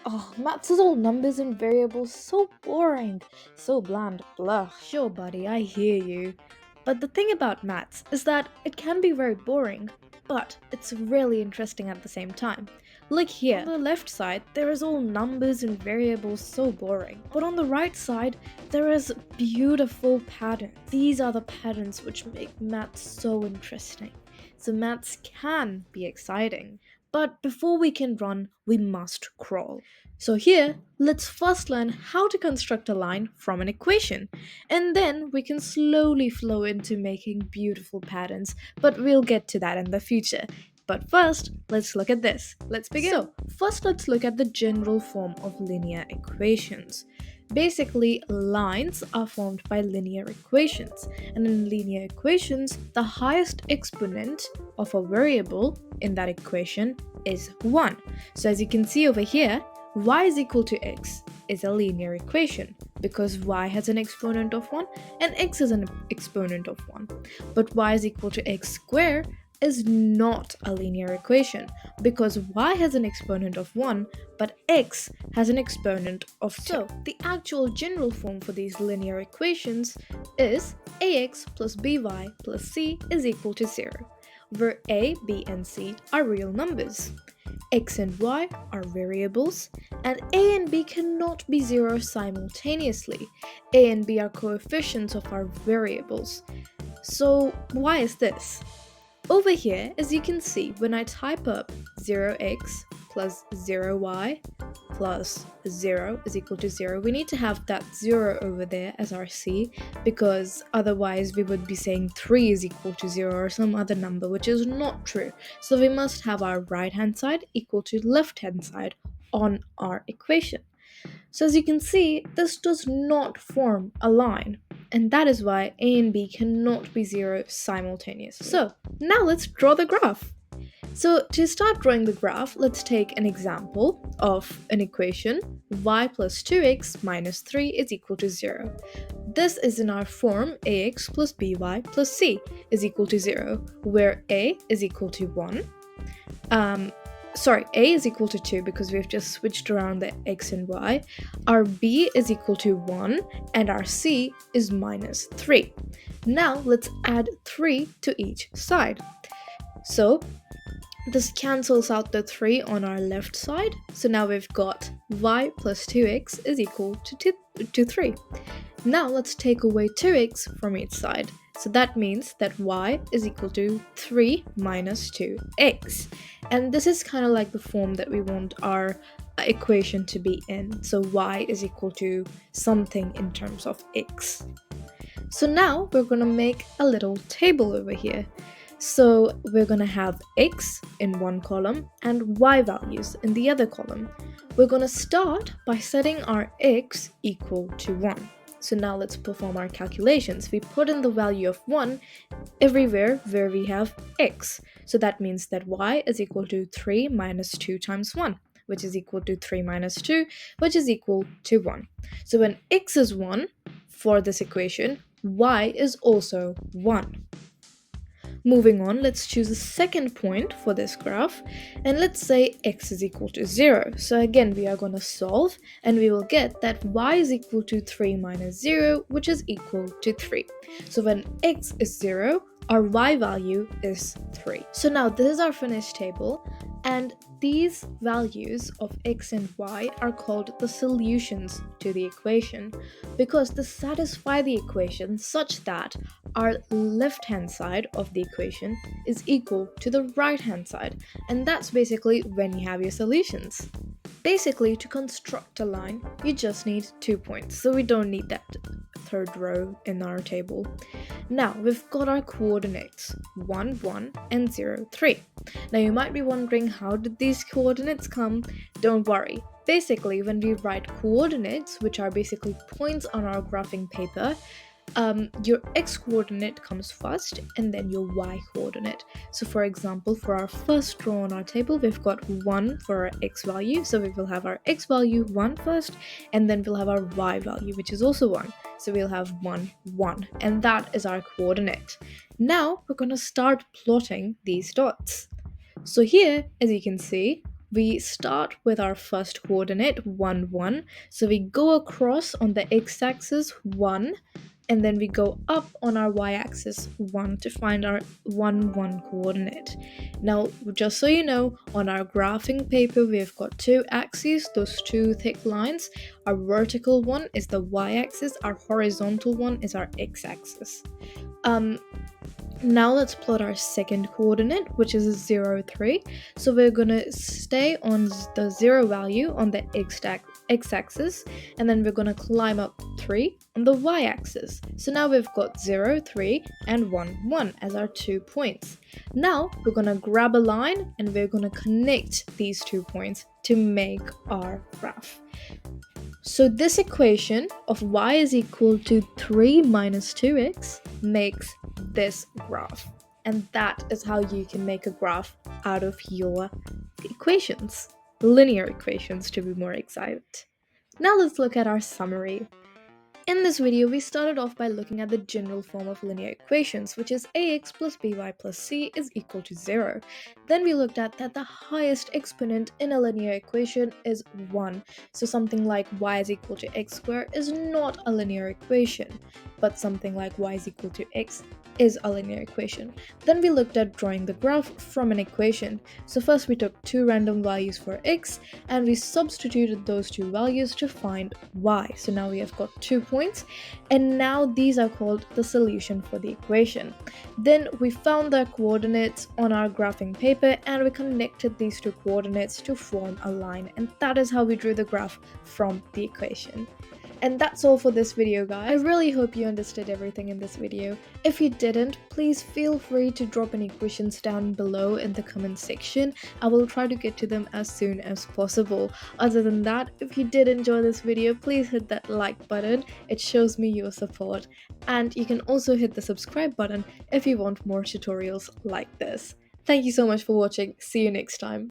Oh, maths is all numbers and variables, so boring, so bland, blah. Sure, buddy, I hear you. But the thing about maths is that it can be very boring, but it's really interesting at the same time. Like here, on the left side, there is all numbers and variables, so boring. But on the right side, there is beautiful patterns. These are the patterns which make maths so interesting. So maths can be exciting. But before we can run, we must crawl. So here, let's first learn how to construct a line from an equation, and then we can slowly flow into making beautiful patterns, but we'll get to that in the future. But first, let's look at this. Let's begin. So, first let's look at the general form of linear equations. Basically, lines are formed by linear equations, and in linear equations, the highest exponent of a variable in that equation is 1. So as you can see over here, y is equal to x is a linear equation because y has an exponent of 1 and x is an exponent of 1. But y is equal to x squared is not a linear equation because y has an exponent of 1 but x has an exponent of 2. So the actual general form for these linear equations is ax plus by plus c is equal to 0, where a, b, and c are real numbers. X and y are variables, and a and b cannot be 0 simultaneously. A and b are coefficients of our variables. So why is this? Over here, as you can see, when I type up 0x plus 0y plus 0 is equal to 0, we need to have that 0 over there as our c, because otherwise we would be saying 3 is equal to 0 or some other number, which is not true. So we must have our right hand side equal to left hand side on our equation. So as you can see, this does not form a line, and that is why a and b cannot be 0 simultaneously. So now let's draw the graph. So to start drawing the graph, let's take an example of an equation y plus 2x minus 3 is equal to 0. This is in our form ax plus by plus c is equal to 0, where a is equal to 1. A is equal to 2 because we've just switched around the x and y. Our b is equal to 1 and our c is minus 3. Now let's add 3 to each side. So this cancels out the 3 on our left side. So now we've got y plus 2x is equal to 3. Now let's take away 2x from each side. So that means that y is equal to 3 minus 2x. And this is kind of like the form that we want our equation to be in. So y is equal to something in terms of x. So now we're going to make a little table over here. So we're going to have x in one column and y values in the other column. We're going to start by setting our x equal to 1. So now let's perform our calculations. We put in the value of 1 everywhere where we have x. So that means that y is equal to 3 minus 2 times 1, which is equal to 3 minus 2, which is equal to 1. So when x is 1 for this equation, y is also 1. Moving on, let's choose a second point for this graph, and let's say x is equal to 0. So again, we are going to solve, and we will get that y is equal to 3 minus 0, which is equal to 3. So when x is 0, our y value is 3. So now this is our finished table, and these values of x and y are called the solutions to the equation because they satisfy the equation such that our left hand side of the equation is equal to the right hand side, and that's basically when you have your solutions. Basically, to construct a line, you just need 2 points, so we don't need that third row in our table. Now, we've got our coordinates, 1, 1, and 0, 3. Now, you might be wondering, how did these coordinates come? Don't worry. Basically, when we write coordinates, which are basically points on our graphing paper, your x coordinate comes first and then your y coordinate. So for example, for our first row on our table, we've got 1 for our x value, so we will have our x value 1 first, and then we'll have our y value, which is also 1. So we'll have 1, 1, and that is our coordinate. Now we're going to start plotting these dots. So here, as you can see, We start with our first coordinate 1 1, so we go across on the x-axis 1, and then we go up on our y-axis 1 to find our 1 1 coordinate. Now, just so you know, on our graphing paper we've got two axes, those two thick lines. Our vertical one is the y-axis, our horizontal one is our x-axis. Now let's plot our second coordinate, which is 0 3. So we're gonna stay on the 0 value on the x-axis, and then we're gonna climb up 3 on the y-axis. So now we've got 0 3 and 1 1 as our 2 points. Now we're gonna grab a line and we're gonna connect these 2 points to make our graph. So this equation of y is equal to 3 minus 2x makes this graph. And that is how you can make a graph out of your equations. Linear equations, to be more exact. Now let's look at our summary. In this video, we started off by looking at the general form of linear equations, which is ax plus by plus c is equal to 0. Then we looked at that the highest exponent in a linear equation is 1. So something like y is equal to x squared is not a linear equation, but something like y is equal to x is a linear equation. Then we looked at drawing the graph from an equation. So first we took two random values for x and we substituted those two values to find y. So now we have got 2 points, and now these are called the solution for the equation. Then we found the coordinates on our graphing paper and we connected these two coordinates to form a line, and that is how we drew the graph from the equation. And that's all for this video, guys. I really hope you understood everything in this video. If you didn't, please feel free to drop any questions down below in the comment section. I will try to get to them as soon as possible. Other than that, if you did enjoy this video, please hit that like button. It shows me your support. And you can also hit the subscribe button if you want more tutorials like this. Thank you so much for watching. See you next time.